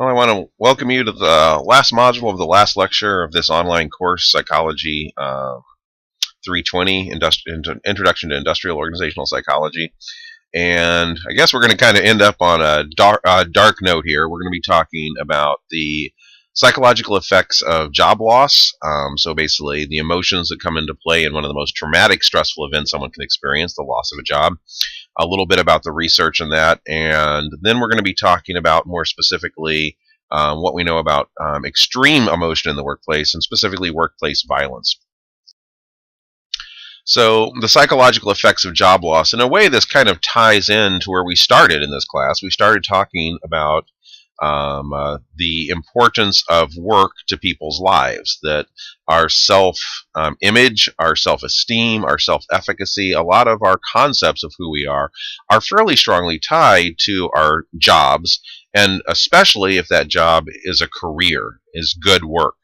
Well, I want to welcome you to the last module of the last lecture of this online course, Psychology 320, Introduction to Industrial Organizational Psychology. And I guess we're going to kind of end up on a dark note here. We're going to be talking about the psychological effects of job loss. So basically, the emotions that come into play in one of the most traumatic, stressful events someone can experience, the loss of a job. A little bit about the research on that, and then we're going to be talking about more specifically what we know about extreme emotion in the workplace, and specifically workplace violence. So the psychological effects of job loss, in a way, this kind of ties in to where we started in this class. We started talking about the importance of work to people's lives, that our self-image, our self-esteem, our self-efficacy, a lot of our concepts of who we are fairly strongly tied to our jobs, and especially if that job is a career, is good work.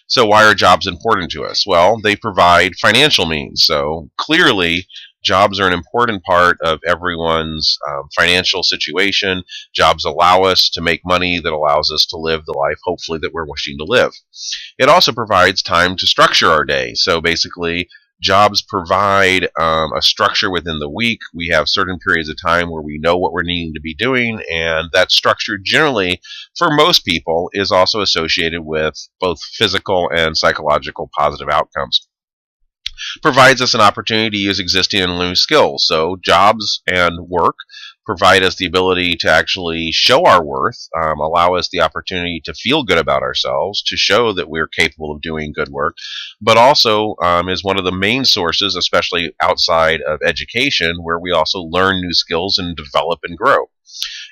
So why are jobs important to us? Well, they provide financial means. So clearly, jobs are an important part of everyone's financial situation. Jobs allow us to make money that allows us to live the life, hopefully, that we're wishing to live. It also provides time to structure our day. So basically, jobs provide a structure within the week. We have certain periods of time where we know what we're needing to be doing, and that structure generally, for most people, is also associated with both physical and psychological positive outcomes. Provides us an opportunity to use existing and new skills. So jobs and work provide us the ability to actually show our worth, allow us the opportunity to feel good about ourselves, to show that we're capable of doing good work, but also is one of the main sources, especially outside of education, where we also learn new skills and develop and grow.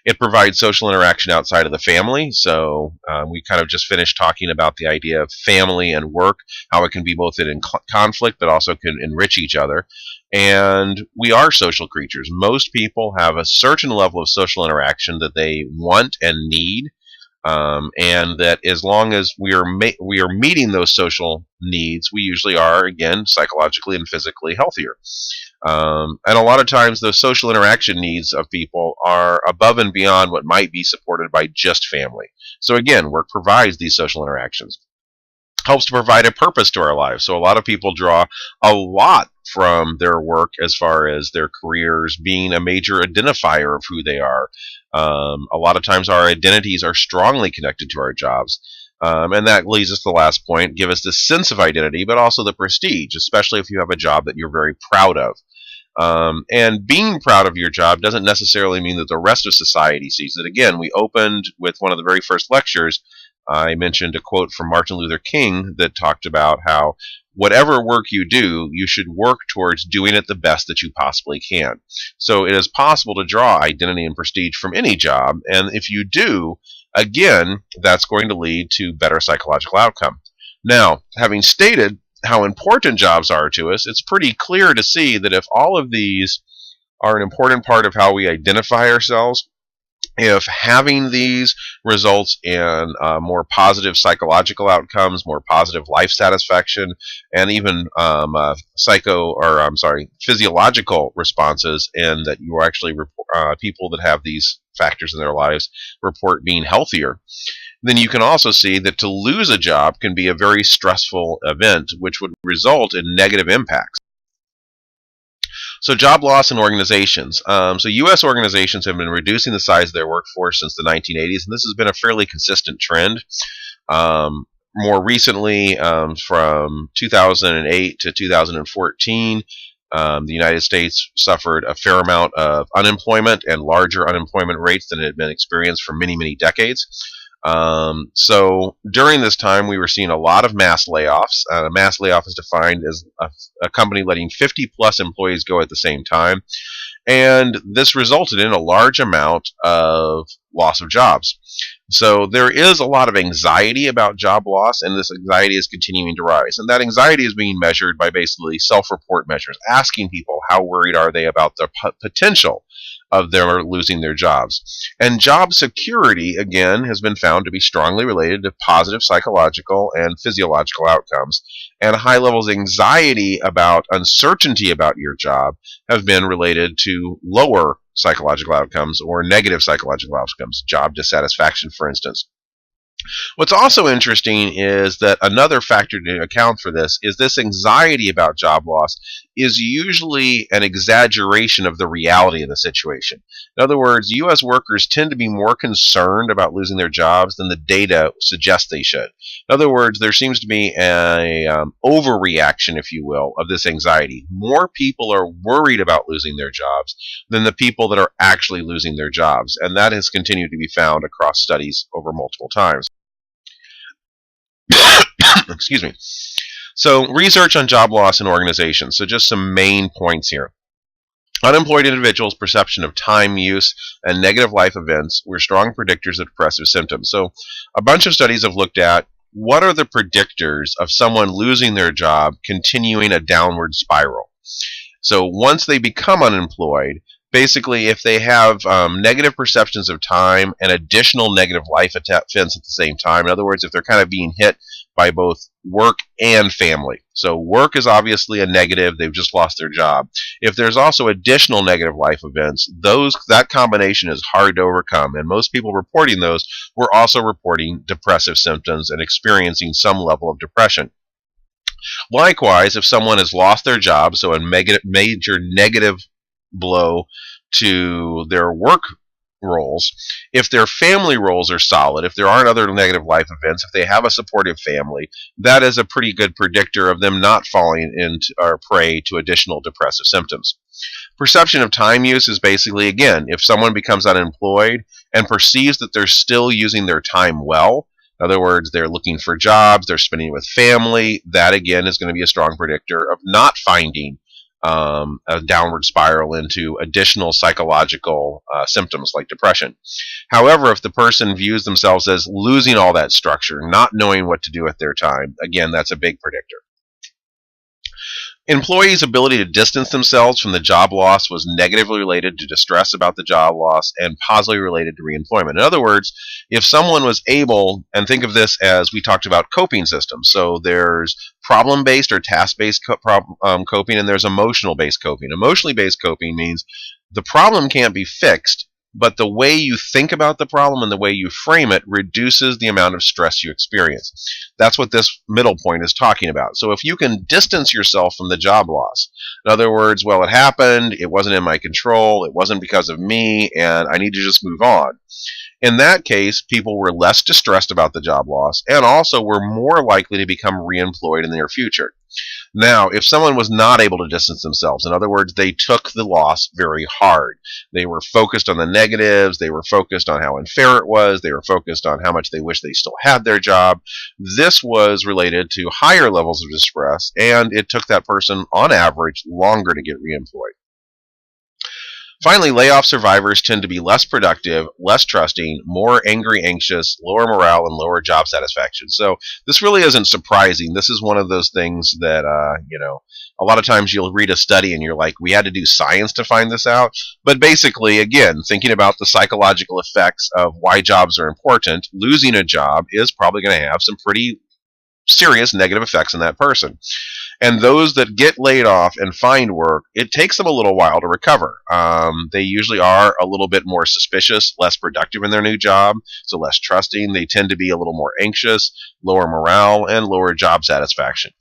It provides social interaction outside of the family. So we kind of just finished talking about the idea of family and work, how it can be both in conflict, but also can enrich each other. And we are social creatures. Most people have a certain level of social interaction that they want and need. And that as long as we are meeting those social needs, we usually are, again, psychologically and physically healthier. And a lot of times those social interaction needs of people are above and beyond what might be supported by just family. So again, work provides these social interactions. Helps to provide a purpose to our lives. So a lot of people draw a lot from their work as far as their careers being a major identifier of who they are. A lot of times our identities are strongly connected to our jobs. And that leads us to the last point, give us this sense of identity, but also the prestige, especially if you have a job that you're very proud of. And being proud of your job doesn't necessarily mean that the rest of society sees it. Again, we opened with one of the very first lectures. I mentioned a quote from Martin Luther King that talked about how whatever work you do, you should work towards doing it the best that you possibly can. So it is possible to draw identity and prestige from any job, and if you do, again, that's going to lead to better psychological outcome. Now, having stated how important jobs are to us, it's pretty clear to see that if all of these are an important part of how we identify ourselves, if having these results in more positive psychological outcomes, more positive life satisfaction, and even physiological responses, and that you are actually people that have these factors in their lives report being healthier, then you can also see that to lose a job can be a very stressful event, which would result in negative impacts. So job loss in organizations. So U.S. organizations have been reducing the size of their workforce since the 1980s, and this has been a fairly consistent trend. More recently, from 2008 to 2014, the United States suffered a fair amount of unemployment and larger unemployment rates than had been experienced for many, many decades. So during this time, we were seeing a lot of mass layoffs. A mass layoff is defined as a company letting 50 plus employees go at the same time. And this resulted in a large amount of loss of jobs. So there is a lot of anxiety about job loss, and this anxiety is continuing to rise. And that anxiety is being measured by basically self-report measures, asking people how worried are they about the potential of their losing their jobs. And job security, again, has been found to be strongly related to positive psychological and physiological outcomes. And high levels of anxiety about uncertainty about your job have been related to lower psychological outcomes or negative psychological outcomes, job dissatisfaction, for instance. What's also interesting is that another factor to account for this anxiety about job loss is usually an exaggeration of the reality of the situation. In other words, U.S. workers tend to be more concerned about losing their jobs than the data suggests they should. In other words, there seems to be a overreaction, if you will, of this anxiety. More people are worried about losing their jobs than the people that are actually losing their jobs, and that has continued to be found across studies over multiple times. Excuse me. So, research on job loss in organizations. So, just some main points here. Unemployed individuals' perception of time use and negative life events were strong predictors of depressive symptoms. So, a bunch of studies have looked at what are the predictors of someone losing their job continuing a downward spiral. So, once they become unemployed, basically, if they have negative perceptions of time and additional negative life events at the same time, in other words, if they're kind of being hit by both work and family. So work is obviously a negative, they've just lost their job. If there's also additional negative life events, that combination is hard to overcome, and most people reporting those were also reporting depressive symptoms and experiencing some level of depression. Likewise, if someone has lost their job, so a major negative blow to their work roles, if their family roles are solid, if there aren't other negative life events, if they have a supportive family, that is a pretty good predictor of them not falling into or prey to additional depressive symptoms. Perception of time use is basically, again, if someone becomes unemployed and perceives that they're still using their time well, in other words, they're looking for jobs, they're spending it with family, that again is going to be a strong predictor of not finding a downward spiral into additional psychological symptoms like depression. However, if the person views themselves as losing all that structure, not knowing what to do with their time, again, that's a big predictor. Employees' ability to distance themselves from the job loss was negatively related to distress about the job loss and positively related to reemployment. In other words, if someone was able, and think of this as we talked about coping systems, so there's problem-based or task-based coping, and there's emotional-based coping. Emotionally based coping means the problem can't be fixed, but the way you think about the problem and the way you frame it reduces the amount of stress you experience. That's what this middle point is talking about. So if you can distance yourself from the job loss, in other words, well, it happened, it wasn't in my control, it wasn't because of me, and I need to just move on. In that case, people were less distressed about the job loss and also were more likely to become reemployed in the near future. Now, if someone was not able to distance themselves, in other words, they took the loss very hard. They were focused on the negatives, they were focused on how unfair it was, they were focused on how much they wish they still had their job. This was related to higher levels of distress, and it took that person, on average, longer to get reemployed. Finally, layoff survivors tend to be less productive, less trusting, more angry, anxious, lower morale, and lower job satisfaction. So this really isn't surprising. This is one of those things that, a lot of times you'll read a study and you're like, we had to do science to find this out. But basically, again, thinking about the psychological effects of why jobs are important, losing a job is probably going to have some pretty serious negative effects on that person. And those that get laid off and find work, it takes them a little while to recover. They usually are a little bit more suspicious, less productive in their new job, so less trusting. They tend to be a little more anxious, lower morale, and lower job satisfaction.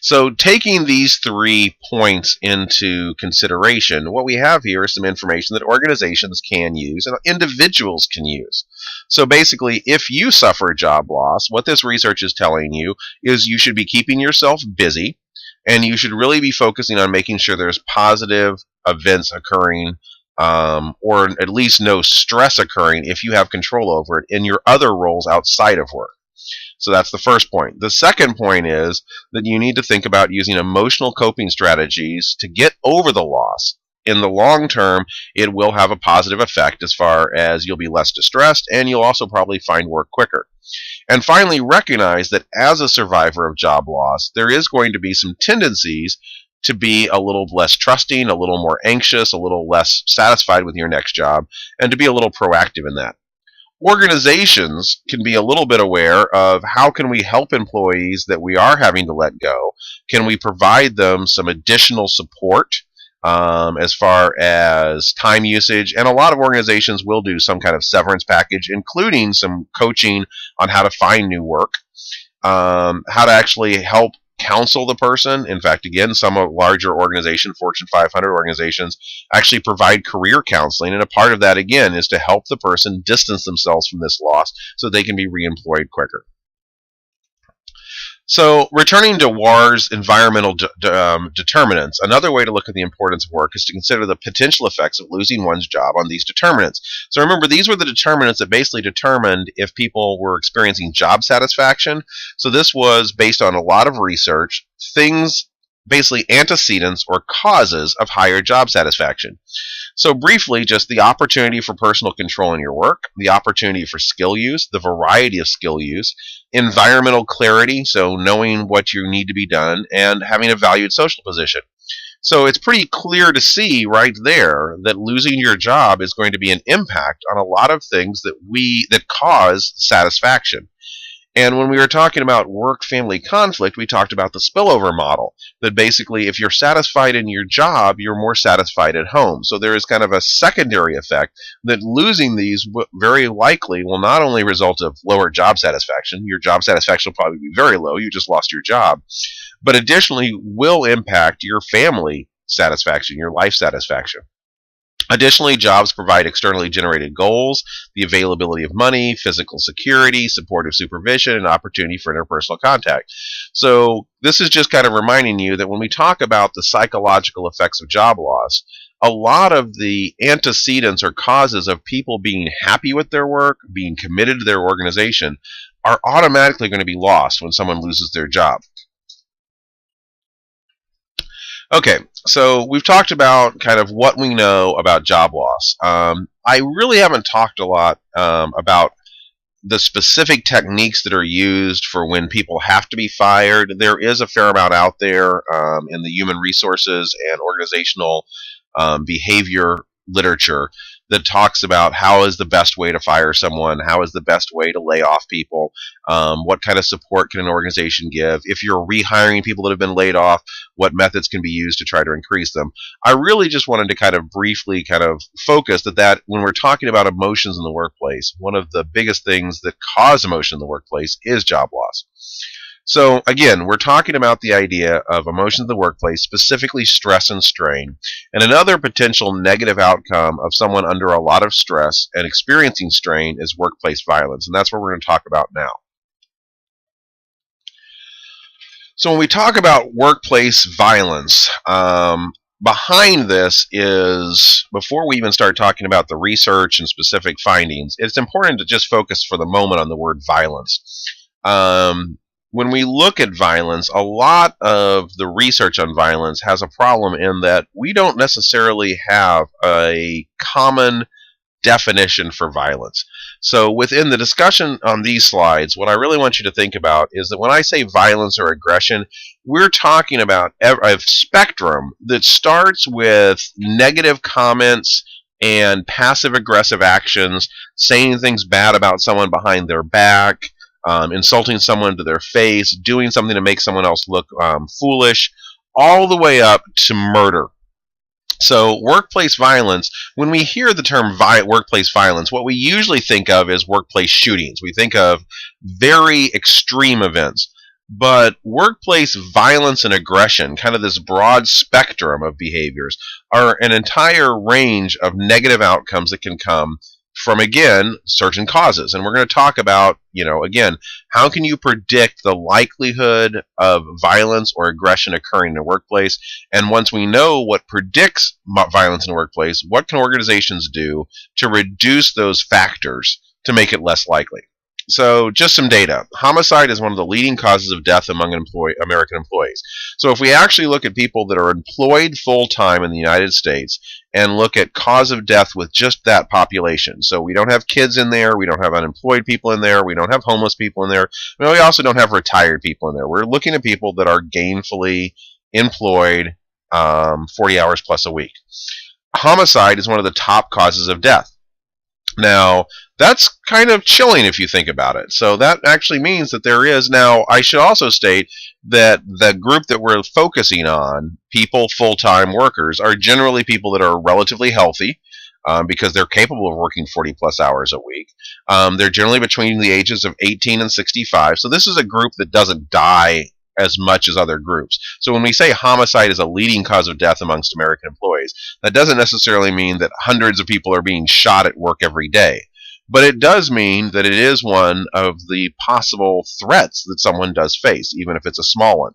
So taking these 3 points into consideration, what we have here is some information that organizations can use and individuals can use. So basically, if you suffer job loss, what this research is telling you is you should be keeping yourself busy, and you should really be focusing on making sure there's positive events occurring, or at least no stress occurring if you have control over it in your other roles outside of work. So that's the first point. The second point is that you need to think about using emotional coping strategies to get over the loss. In the long term, it will have a positive effect as far as you'll be less distressed, and you'll also probably find work quicker. And finally, recognize that as a survivor of job loss, there is going to be some tendencies to be a little less trusting, a little more anxious, a little less satisfied with your next job, and to be a little proactive in that. Organizations can be a little bit aware of how can we help employees that we are having to let go. Can we provide them some additional support as far as time usage. And a lot of organizations will do some kind of severance package, including some coaching on how to find new work, how to actually help counsel the person. In fact, again, some larger organizations, Fortune 500 organizations, actually provide career counseling. And a part of that, again, is to help the person distance themselves from this loss so they can be reemployed quicker. So, returning to WAR's environmental determinants, another way to look at the importance of work is to consider the potential effects of losing one's job on these determinants. So remember, these were the determinants that basically determined if people were experiencing job satisfaction. So this was based on a lot of research, things, basically antecedents or causes of higher job satisfaction. So briefly, just the opportunity for personal control in your work, the opportunity for skill use, the variety of skill use, environmental clarity, so knowing what you need to be done, and having a valued social position. So it's pretty clear to see right there that losing your job is going to be an impact on a lot of things that cause satisfaction. And when we were talking about work-family conflict, we talked about the spillover model, that basically if you're satisfied in your job, you're more satisfied at home. So there is kind of a secondary effect that losing these very likely will not only result of lower job satisfaction, your job satisfaction will probably be very low, you just lost your job, but additionally will impact your family satisfaction, your life satisfaction. Additionally, jobs provide externally generated goals, the availability of money, physical security, supportive supervision, and opportunity for interpersonal contact. So this is just kind of reminding you that when we talk about the psychological effects of job loss, a lot of the antecedents or causes of people being happy with their work, being committed to their organization, are automatically going to be lost when someone loses their job. Okay, so we've talked about kind of what we know about job loss. I really haven't talked a lot about the specific techniques that are used for when people have to be fired. There is a fair amount out there in the human resources and organizational behavior literature that talks about how is the best way to fire someone, how is the best way to lay off people, what kind of support can an organization give. If you're rehiring people that have been laid off, what methods can be used to try to increase them. I really just wanted to kind of briefly kind of focus that when we're talking about emotions in the workplace, one of the biggest things that cause emotion in the workplace is job loss. So again, we're talking about the idea of emotions in the workplace, specifically stress and strain. And another potential negative outcome of someone under a lot of stress and experiencing strain is workplace violence. And that's what we're going to talk about now. So when we talk about workplace violence, behind this is, before we even start talking about the research and specific findings, it's important to just focus for the moment on the word violence. When we look at violence, a lot of the research on violence has a problem in that we don't necessarily have a common definition for violence. So within the discussion on these slides, what I really want you to think about is that when I say violence or aggression, we're talking about a spectrum that starts with negative comments and passive-aggressive actions, saying things bad about someone behind their back, insulting someone to their face, doing something to make someone else look foolish, all the way up to murder. So workplace violence, when we hear the term workplace violence, what we usually think of is workplace shootings. We think of very extreme events. But workplace violence and aggression, kind of this broad spectrum of behaviors, are an entire range of negative outcomes that can come from, again, certain causes. And we're going to talk about, again, how can you predict the likelihood of violence or aggression occurring in a workplace? And once we know what predicts violence in a workplace, what can organizations do to reduce those factors to make it less likely? So just some data. Homicide is one of the leading causes of death among American employees. So if we actually look at people that are employed full-time in the United States and look at cause of death with just that population, so we don't have kids in there, we don't have unemployed people in there, we don't have homeless people in there, we also don't have retired people in there. We're looking at people that are gainfully employed 40 hours plus a week. Homicide is one of the top causes of death. Now, that's kind of chilling if you think about it. So that actually means that there is now, I should also state that the group that we're focusing on, people, full-time workers, are generally people that are relatively healthy, because they're capable of working 40 plus hours a week. They're generally between the ages of 18 and 65. So this is a group that doesn't die as much as other groups. So when we say homicide is a leading cause of death amongst American employees, that doesn't necessarily mean that hundreds of people are being shot at work every day. But it does mean that it is one of the possible threats that someone does face, even if it's a small one.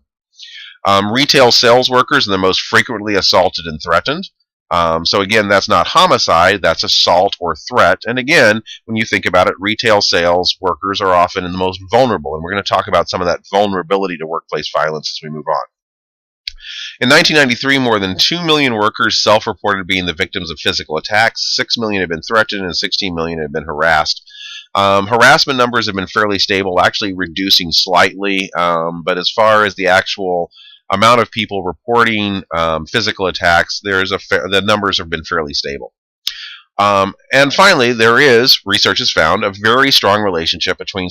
Retail sales workers are the most frequently assaulted and threatened. So again, that's not homicide, that's assault or threat. And again, when you think about it, retail sales workers are often the most vulnerable. And we're going to talk about some of that vulnerability to workplace violence as we move on. In 1993, more than 2 million workers self-reported being the victims of physical attacks. 6 million had been threatened and 16 million had been harassed. Harassment numbers have been fairly stable, actually reducing slightly. But as far as the actual amount of people reporting physical attacks, the numbers have been fairly stable. And finally, research has found, a very strong relationship between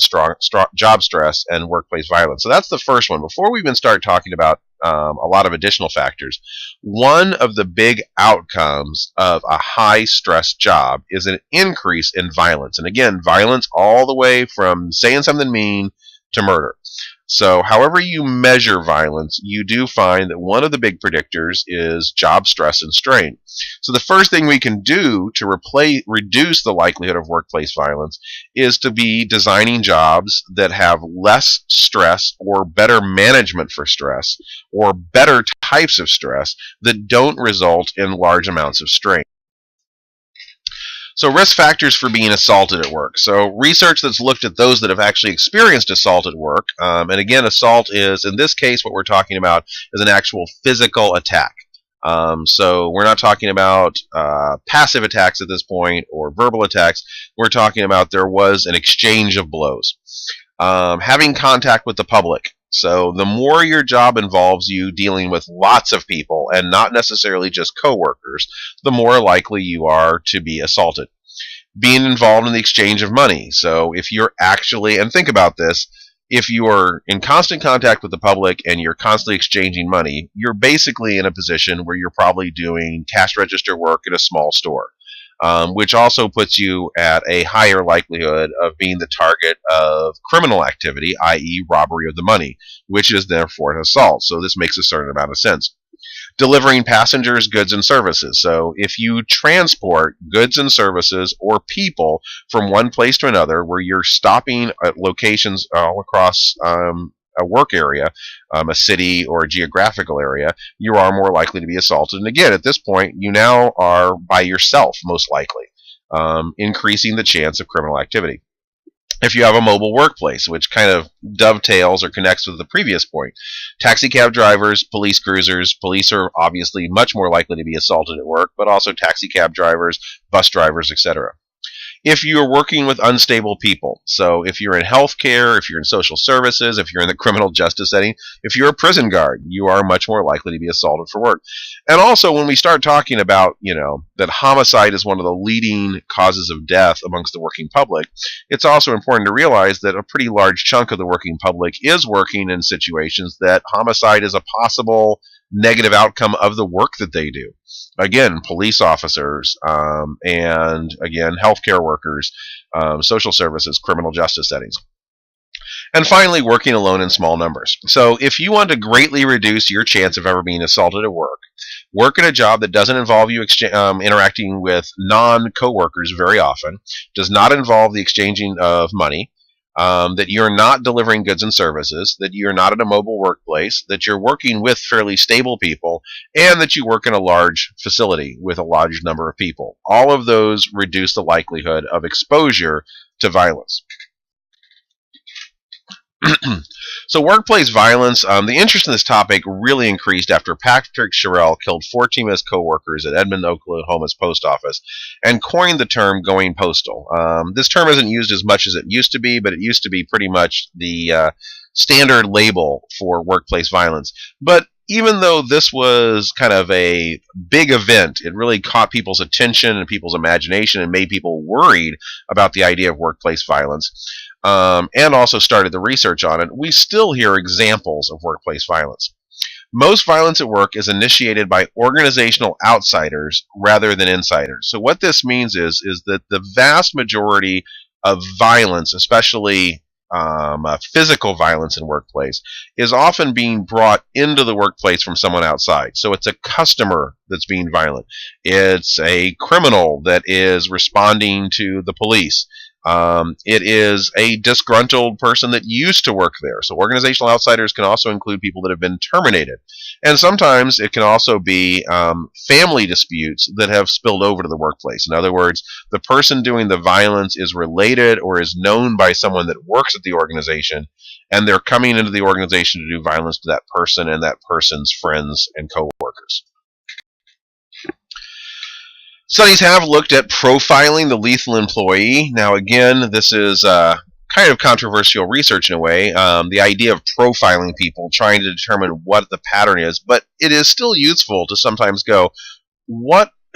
job stress and workplace violence. So that's the first one. Before we even start talking about a lot of additional factors, one of the big outcomes of a high-stress job is an increase in violence. And again, violence all the way from saying something mean to murder. So however you measure violence, you do find that one of the big predictors is job stress and strain. So the first thing we can do to reduce the likelihood of workplace violence is to be designing jobs that have less stress or better management for stress or better types of stress that don't result in large amounts of strain. So risk factors for being assaulted at work. So research that's looked at those that have actually experienced assault at work. And again, assault is, in this case, what we're talking about is an actual physical attack. So we're not talking about passive attacks at this point or verbal attacks. We're talking about there was an exchange of blows. Having contact with the public. So the more your job involves you dealing with lots of people and not necessarily just coworkers, the more likely you are to be assaulted. Being involved in the exchange of money. So if you're actually, and think about this, if you're in constant contact with the public and you're constantly exchanging money, you're basically in a position where you're probably doing cash register work at a small store. Which also puts you at a higher likelihood of being the target of criminal activity, i.e. robbery of the money, which is therefore an assault. So this makes a certain amount of sense. Delivering passengers, goods, and services. So if you transport goods and services or people from one place to another, where you're stopping at locations all across a work area, a city or a geographical area, you are more likely to be assaulted. And again, at this point, you now are by yourself, most likely, increasing the chance of criminal activity. If you have a mobile workplace, which kind of dovetails or connects with the previous point, taxi cab drivers, police cruisers, police are obviously much more likely to be assaulted at work, but also taxi cab drivers, bus drivers, etc. If you're working with unstable people, so if you're in healthcare, if you're in social services, if you're in the criminal justice setting, if you're a prison guard, you are much more likely to be assaulted for work. And also, when we start talking about, that homicide is one of the leading causes of death amongst the working public, it's also important to realize that a pretty large chunk of the working public is working in situations that homicide is a possible negative outcome of the work that they do. Again, police officers, and again, healthcare workers, social services, criminal justice settings. And finally, working alone in small numbers. So if you want to greatly reduce your chance of ever being assaulted at work, work at a job that doesn't involve you interacting with non-coworkers very often, does not involve the exchanging of money, that you're not delivering goods and services, that you're not at a mobile workplace, that you're working with fairly stable people, and that you work in a large facility with a large number of people. All of those reduce the likelihood of exposure to violence. So workplace violence, the interest in this topic really increased after Patrick Sherrill killed 14 of his co-workers at Edmond, Oklahoma's post office and coined the term going postal. This term isn't used as much as it used to be, but it used to be pretty much the standard label for workplace violence. But even though this was kind of a big event, it really caught people's attention and people's imagination and made people worried about the idea of workplace violence, and also started the research on it. We still hear examples of workplace violence. Most violence at work is initiated by organizational outsiders rather than insiders. So what this means is that the vast majority of violence, especially physical violence in workplace, is often being brought into the workplace from someone outside. So it's a customer that's being violent. It's a criminal that is responding to the police. It is a disgruntled person that used to work there. So organizational outsiders can also include people that have been terminated. And sometimes it can also be family disputes that have spilled over to the workplace. In other words, the person doing the violence is related or is known by someone that works at the organization, and they're coming into the organization to do violence to that person and that person's friends and coworkers. Studies have looked at profiling the lethal employee. Now, again, this is kind of controversial research in a way, the idea of profiling people, trying to determine what the pattern is, but it is still useful to sometimes go,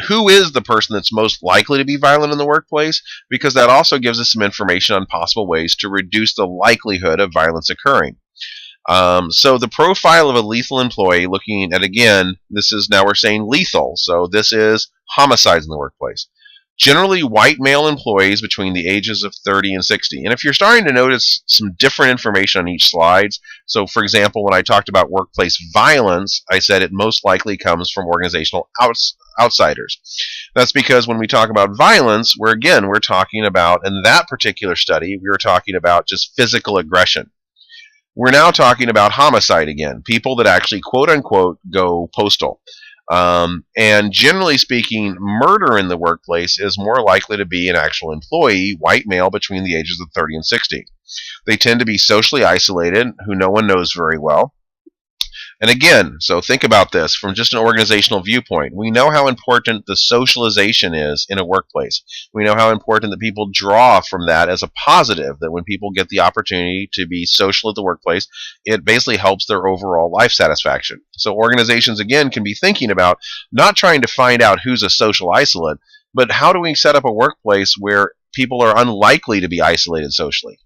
who is the person that's most likely to be violent in the workplace? Because that also gives us some information on possible ways to reduce the likelihood of violence occurring. So the profile of a lethal employee, looking at, again, this is, now we're saying lethal, so this is homicides in the workplace. Generally white male employees between the ages of 30 and 60. And if you're starting to notice some different information on each slide, so for example, when I talked about workplace violence, I said it most likely comes from organizational outsiders. That's because when we talk about violence, we're talking about, in that particular study, we were talking about just physical aggression. We're now talking about homicide again, people that actually, quote unquote, go postal. And generally speaking, murder in the workplace is more likely to be an actual employee, white male between the ages of 30 and 60. They tend to be socially isolated, who no one knows very well. And again, so think about this from just an organizational viewpoint. We know how important the socialization is in a workplace. We know how important that people draw from that as a positive, that when people get the opportunity to be social at the workplace, it basically helps their overall life satisfaction. So organizations, again, can be thinking about not trying to find out who's a social isolate, but how do we set up a workplace where people are unlikely to be isolated socially?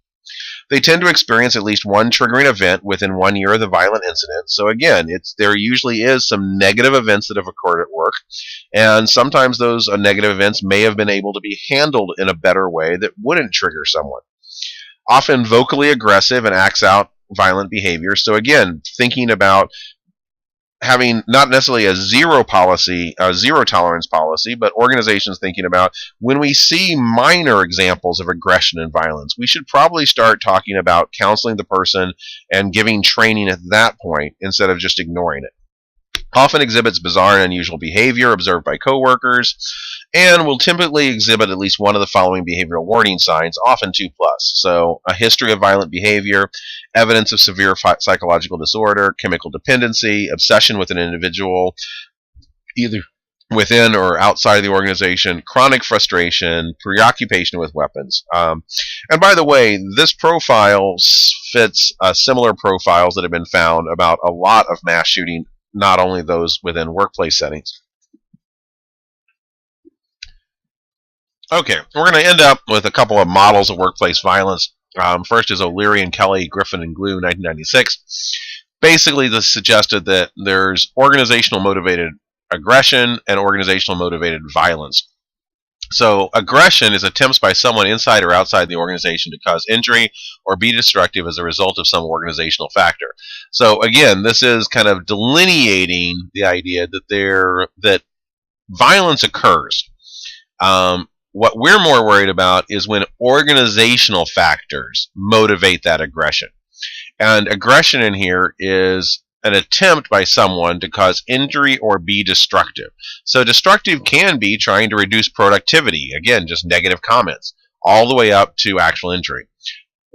They tend to experience at least one triggering event within 1 year of the violent incident. So again, there usually is some negative events that have occurred at work, and sometimes those negative events may have been able to be handled in a better way that wouldn't trigger someone. Often vocally aggressive and acts out violent behavior. So again, thinking about having not necessarily a zero tolerance policy, but organizations thinking about when we see minor examples of aggression and violence, we should probably start talking about counseling the person and giving training at that point instead of just ignoring it. Often exhibits bizarre and unusual behavior observed by coworkers, and will typically exhibit at least one of the following behavioral warning signs, often 2+. So a history of violent behavior, evidence of severe psychological disorder, chemical dependency, obsession with an individual, either within or outside of the organization, chronic frustration, preoccupation with weapons. And by the way, this profile fits similar profiles that have been found about a lot of mass shooting, not only those within workplace settings. Okay, we're going to end up with a couple of models of workplace violence. First is O'Leary and Kelly, Griffin and Glue, 1996. Basically, this suggested that there's organizational motivated aggression and organizational motivated violence. So aggression is attempts by someone inside or outside the organization to cause injury or be destructive as a result of some organizational factor. So again, this is kind of delineating the idea that violence occurs. What we're more worried about is when organizational factors motivate that aggression. And aggression in here is an attempt by someone to cause injury or be destructive. So destructive can be trying to reduce productivity, again, just negative comments, all the way up to actual injury.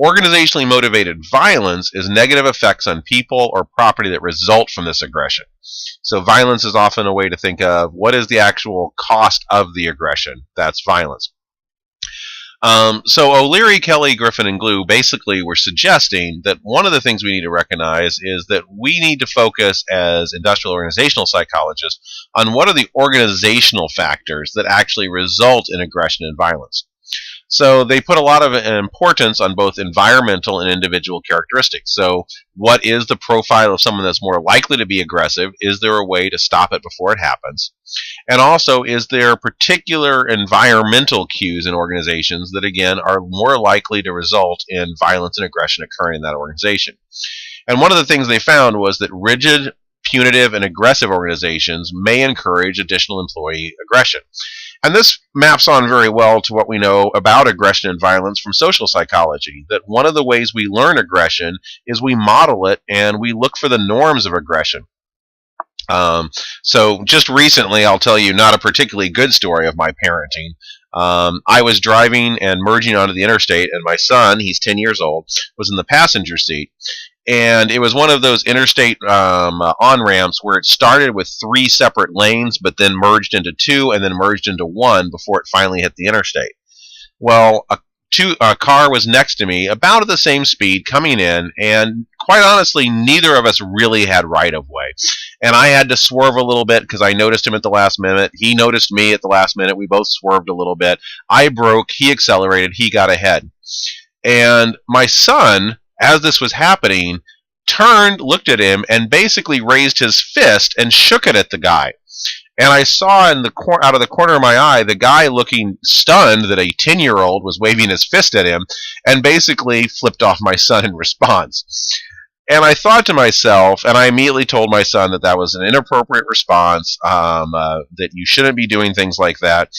Organizationally motivated violence is negative effects on people or property that result from this aggression. So violence is often a way to think of what is the actual cost of the aggression. That's violence. So O'Leary, Kelly, Griffin, and Glue basically were suggesting that one of the things we need to recognize is that we need to focus as industrial organizational psychologists on what are the organizational factors that actually result in aggression and violence. So they put a lot of importance on both environmental and individual characteristics. So what is the profile of someone that's more likely to be aggressive? Is there a way to stop it before it happens? And also, is there particular environmental cues in organizations that, again, are more likely to result in violence and aggression occurring in that organization? And one of the things they found was that rigid, punitive, and aggressive organizations may encourage additional employee aggression. And this maps on very well to what we know about aggression and violence from social psychology, that one of the ways we learn aggression is we model it and we look for the norms of aggression. So just recently, I'll tell you not a particularly good story of my parenting. I was driving and merging onto the interstate, and my son, he's 10 years old, was in the passenger seat. And it was one of those interstate on-ramps where it started with 3 separate lanes, but then merged into 2, and then merged into 1 before it finally hit the interstate. Well, a car was next to me, about at the same speed, coming in, and quite honestly, neither of us really had right-of-way. And I had to swerve a little bit because I noticed him at the last minute. He noticed me at the last minute. We both swerved a little bit. I broke. He accelerated. He got ahead. And my son, as this was happening, turned, looked at him, and basically raised his fist and shook it at the guy. And I saw out of the corner of my eye the guy looking stunned that a 10-year-old was waving his fist at him and basically flipped off my son in response. And I thought to myself, and I immediately told my son that that was an inappropriate response, that you shouldn't be doing things like that.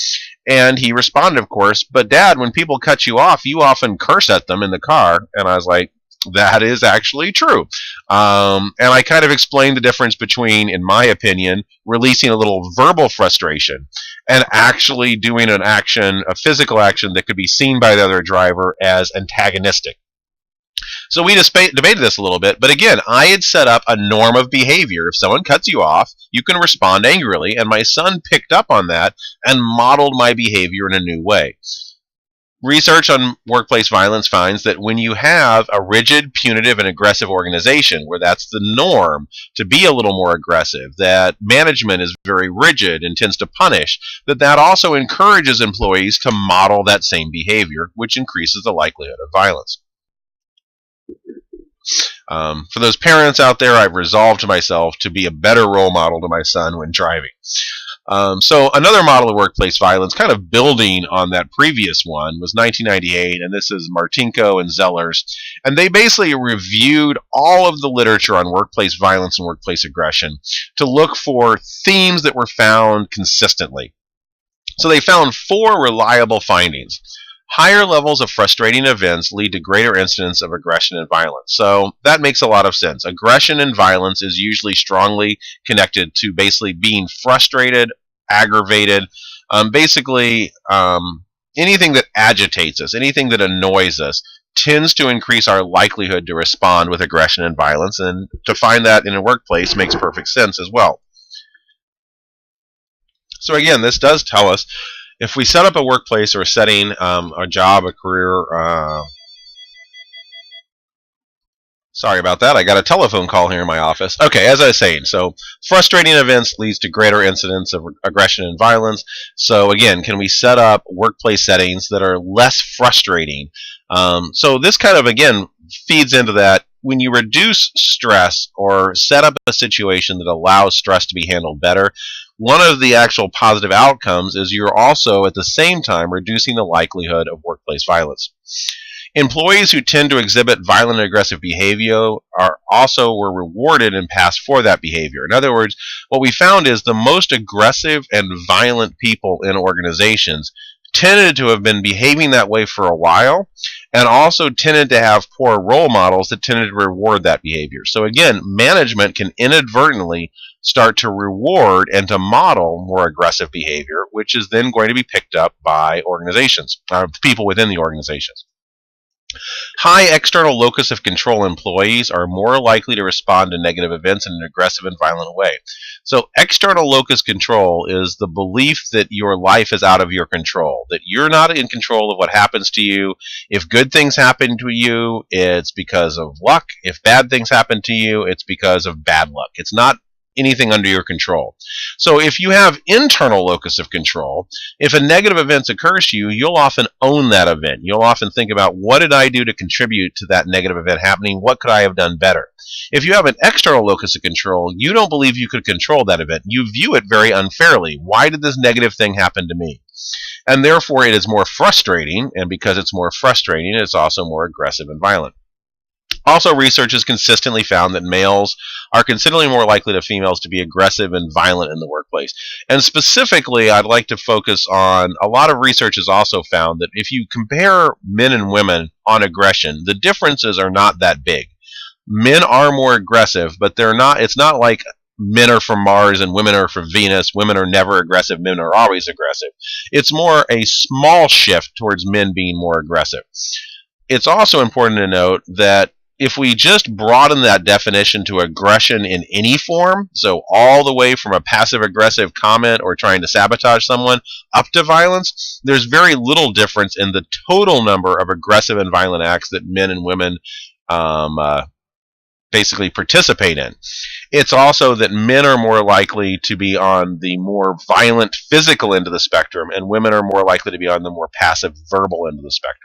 And he responded, of course, but Dad, when people cut you off, you often curse at them in the car. And I was like, that is actually true. And I kind of explained the difference between, in my opinion, releasing a little verbal frustration and actually doing an action, a physical action that could be seen by the other driver as antagonistic. So we debated this a little bit, but again, I had set up a norm of behavior. If someone cuts you off, you can respond angrily, and my son picked up on that and modeled my behavior in a new way. Research on workplace violence finds that when you have a rigid, punitive, and aggressive organization where that's the norm to be a little more aggressive, that management is very rigid and tends to punish, that also encourages employees to model that same behavior, which increases the likelihood of violence. For those parents out there, I've resolved myself to be a better role model to my son when driving. So another model of workplace violence, kind of building on that previous one, was 1998, and this is Martinko and Zellers. And they basically reviewed all of the literature on workplace violence and workplace aggression to look for themes that were found consistently. So they found 4 reliable findings. Higher levels of frustrating events lead to greater incidents of aggression and violence. So that makes a lot of sense. Aggression and violence is usually strongly connected to basically being frustrated, aggravated, anything that agitates us, anything that annoys us, tends to increase our likelihood to respond with aggression and violence, and to find that in a workplace makes perfect sense as well. So again, this does tell us if we set up a workplace or a setting, a job, a career, sorry about that, I got a telephone call here in my office. Okay, as I was saying, so frustrating events leads to greater incidents of aggression and violence. So again, can we set up workplace settings that are less frustrating? So this kind of, again, feeds into that. When you reduce stress or set up a situation that allows stress to be handled better, one of the actual positive outcomes is you're also at the same time reducing the likelihood of workplace violence. Employees who tend to exhibit violent and aggressive behavior were rewarded and passed for that behavior. In other words, what we found is the most aggressive and violent people in organizations tended to have been behaving that way for a while, and also tended to have poor role models that tended to reward that behavior. So again, management can inadvertently start to reward and to model more aggressive behavior, which is then going to be picked up by organizations, people within the organizations. High external locus of control employees are more likely to respond to negative events in an aggressive and violent way. So, external locus control is the belief that your life is out of your control, that you're not in control of what happens to you. If good things happen to you, it's because of luck. If bad things happen to you, it's because of bad luck. It's not anything under your control. So if you have internal locus of control, if a negative event occurs to you, you'll often own that event. You'll often think about, what did I do to contribute to that negative event happening? What could I have done better? If you have an external locus of control, you don't believe you could control that event. You view it very unfairly. Why did this negative thing happen to me? And therefore it is more frustrating, and because it's more frustrating, it's also more aggressive and violent. Also, research has consistently found that males are considerably more likely than females to be aggressive and violent in the workplace. And specifically, I'd like to focus on, a lot of research has also found that if you compare men and women on aggression, the differences are not that big. Men are more aggressive, but it's not like men are from Mars and women are from Venus. Women are never aggressive, men are always aggressive. It's more a small shift towards men being more aggressive. It's also important to note that if we just broaden that definition to aggression in any form, so all the way from a passive-aggressive comment or trying to sabotage someone up to violence, there's very little difference in the total number of aggressive and violent acts that men and women basically participate in. It's also that men are more likely to be on the more violent physical end of the spectrum, and women are more likely to be on the more passive verbal end of the spectrum.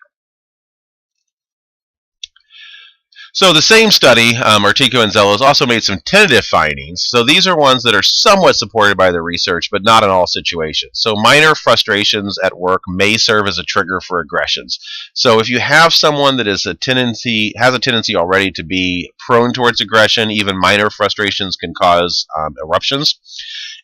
So the same study, Artico and Zello, has also made some tentative findings. So these are ones that are somewhat supported by the research, but not in all situations. So minor frustrations at work may serve as a trigger for aggressions. So if you have someone that has a tendency already to be prone towards aggression, even minor frustrations can cause eruptions.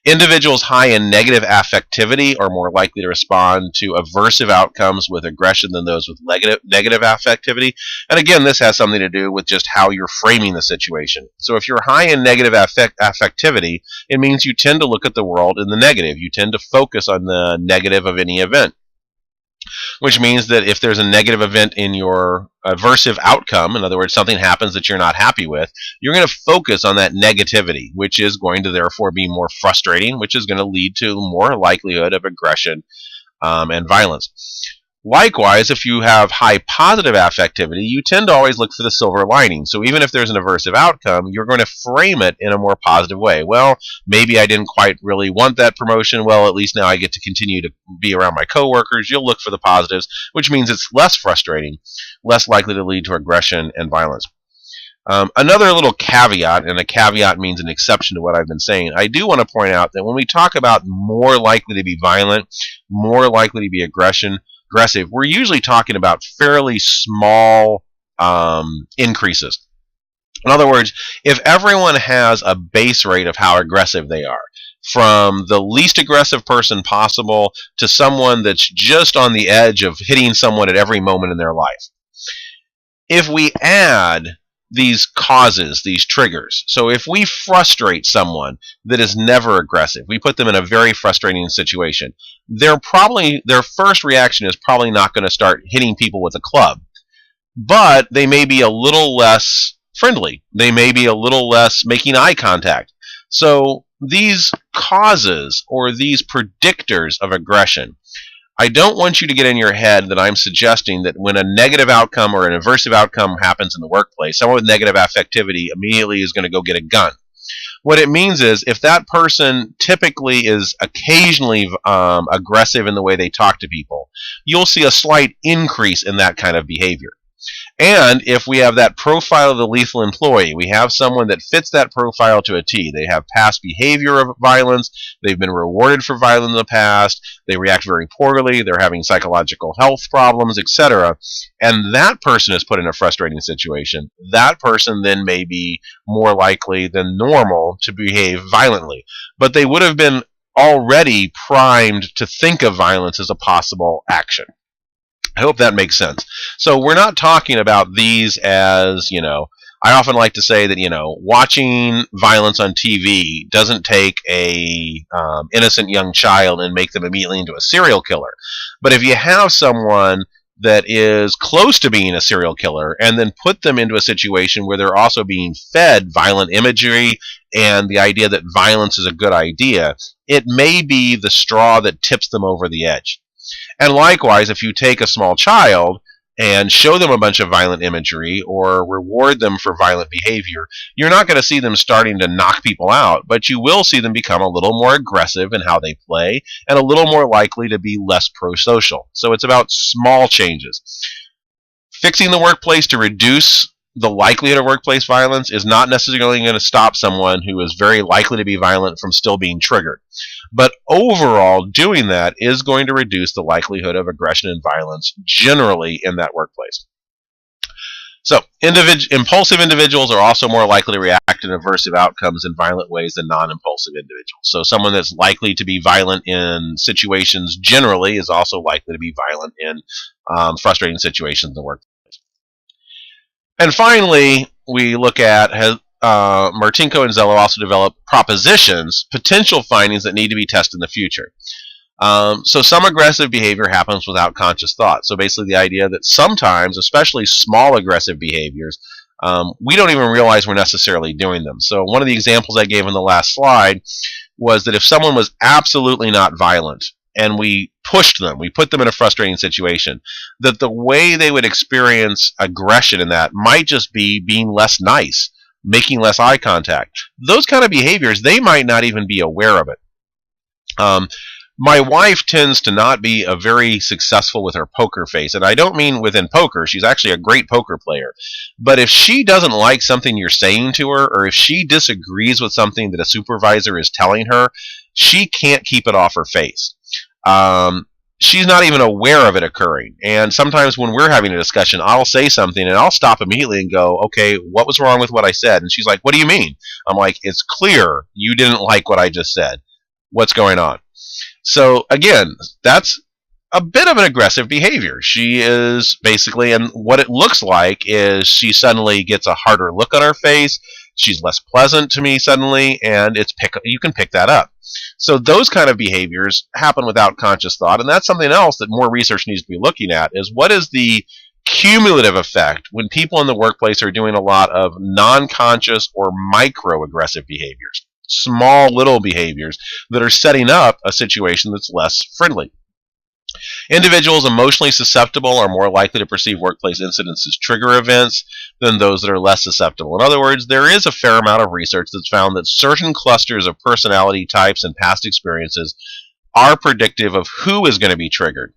Individuals high in negative affectivity are more likely to respond to aversive outcomes with aggression than those with negative affectivity. And again, this has something to do with just how you're framing the situation. So if you're high in negative affectivity, it means you tend to look at the world in the negative. You tend to focus on the negative of any event, which means that if there's a negative event in your aversive outcome, in other words, something happens that you're not happy with, you're going to focus on that negativity, which is going to therefore be more frustrating, which is going to lead to more likelihood of aggression and violence. Likewise, if you have high positive affectivity, you tend to always look for the silver lining. So even if there's an aversive outcome, you're going to frame it in a more positive way. Well, maybe I didn't quite really want that promotion. Well, at least now I get to continue to be around my coworkers. You'll look for the positives, which means it's less frustrating, less likely to lead to aggression and violence. Another little caveat, and a caveat means an exception to what I've been saying, I do want to point out that when we talk about more likely to be violent, more likely to be aggressive, we're usually talking about fairly small increases. In other words, if everyone has a base rate of how aggressive they are, from the least aggressive person possible to someone that's just on the edge of hitting someone at every moment in their life, if we add these causes, these triggers. So if we frustrate someone that is never aggressive, we put them in a very frustrating situation, their first reaction is probably not going to start hitting people with a club. But they may be a little less friendly. They may be a little less making eye contact. So these causes or these predictors of aggression, I don't want you to get in your head that I'm suggesting that when a negative outcome or an aversive outcome happens in the workplace, someone with negative affectivity immediately is going to go get a gun. What it means is if that person typically is occasionally aggressive in the way they talk to people, you'll see a slight increase in that kind of behavior. And if we have that profile of the lethal employee, we have someone that fits that profile to a T. They have past behavior of violence. They've been rewarded for violence in the past. They react very poorly. They're having psychological health problems, etc. And that person is put in a frustrating situation. That person then may be more likely than normal to behave violently. But they would have been already primed to think of violence as a possible action. I hope that makes sense. So we're not talking about these as, I often like to say that, watching violence on TV doesn't take a innocent young child and make them immediately into a serial killer. But if you have someone that is close to being a serial killer and then put them into a situation where they're also being fed violent imagery and the idea that violence is a good idea, it may be the straw that tips them over the edge. And likewise, if you take a small child and show them a bunch of violent imagery or reward them for violent behavior, you're not going to see them starting to knock people out, but you will see them become a little more aggressive in how they play and a little more likely to be less pro-social. So it's about small changes. Fixing the workplace to reduce the likelihood of workplace violence is not necessarily going to stop someone who is very likely to be violent from still being triggered. But overall, doing that is going to reduce the likelihood of aggression and violence generally in that workplace. So, impulsive individuals are also more likely to react to aversive outcomes in violent ways than non-impulsive individuals. So someone that's likely to be violent in situations generally is also likely to be violent in frustrating situations in the workplace. And finally, we look at Martinko and Zello also developed propositions, potential findings that need to be tested in the future. So some aggressive behavior happens without conscious thought. So basically the idea that sometimes, especially small aggressive behaviors, we don't even realize we're necessarily doing them. So one of the examples I gave in the last slide was that if someone was absolutely not violent, and we pushed them, we put them in a frustrating situation, that the way they would experience aggression in that might just be being less nice, making less eye contact. Those kind of behaviors, they might not even be aware of it. My wife tends to not be a very successful with her poker face, and I don't mean within poker. She's actually a great poker player. But if she doesn't like something you're saying to her, or if she disagrees with something that a supervisor is telling her, she can't keep it off her face. She's not even aware of it occurring. And sometimes when we're having a discussion, I'll say something and I'll stop immediately and go, okay, what was wrong with what I said? And she's like, what do you mean? I'm like, it's clear you didn't like what I just said. What's going on? So again, that's a bit of an aggressive behavior. She is basically, and what it looks like is she suddenly gets a harder look on her face. She's less pleasant to me suddenly, and you can pick that up. So those kind of behaviors happen without conscious thought, and that's something else that more research needs to be looking at, is what is the cumulative effect when people in the workplace are doing a lot of non-conscious or micro-aggressive behaviors, small little behaviors that are setting up a situation that's less friendly. Individuals emotionally susceptible are more likely to perceive workplace incidents as trigger events than those that are less susceptible. In other words, there is a fair amount of research that's found that certain clusters of personality types and past experiences are predictive of who is going to be triggered.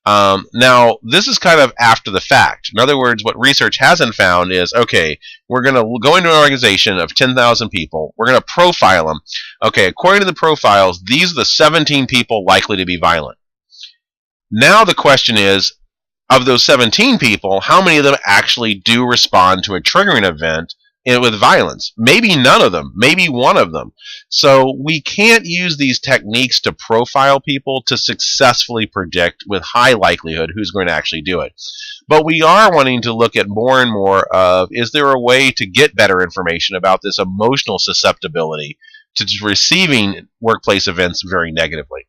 Now, this is kind of after the fact. In other words, what research hasn't found is, okay, we're going to go into an organization of 10,000 people. We're going to profile them. Okay, according to the profiles, these are the 17 people likely to be violent. Now the question is, of those 17 people, how many of them actually do respond to a triggering event with violence? Maybe none of them, maybe one of them. So we can't use these techniques to profile people to successfully predict with high likelihood who's going to actually do it. But we are wanting to look at more and more of, is there a way to get better information about this emotional susceptibility to receiving workplace events very negatively?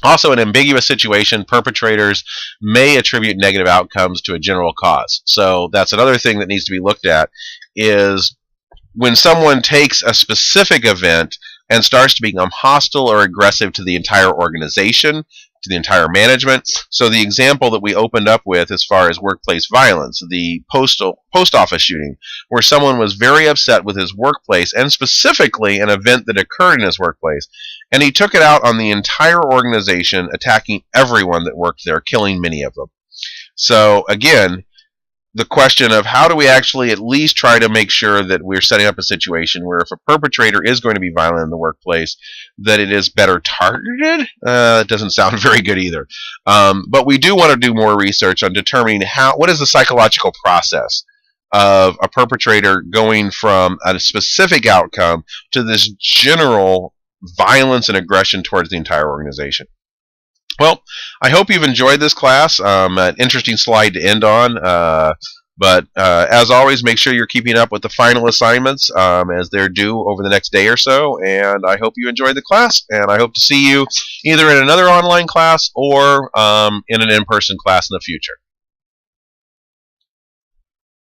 Also, in an ambiguous situation, perpetrators may attribute negative outcomes to a general cause. So that's another thing that needs to be looked at, is when someone takes a specific event and starts to become hostile or aggressive to the entire organization, to the entire management. So the example that we opened up with as far as workplace violence, the post office shooting, where someone was very upset with his workplace and specifically an event that occurred in his workplace, and he took it out on the entire organization, attacking everyone that worked there, killing many of them. So again, the question of how do we actually at least try to make sure that we're setting up a situation where if a perpetrator is going to be violent in the workplace, that it is better targeted? That doesn't sound very good either. But we do want to do more research on determining what is the psychological process of a perpetrator going from a specific outcome to this general violence and aggression towards the entire organization. Well, I hope you've enjoyed this class. An interesting slide to end on. But as always, make sure you're keeping up with the final assignments as they're due over the next day or so. And I hope you enjoyed the class. And I hope to see you either in another online class or in an in-person class in the future.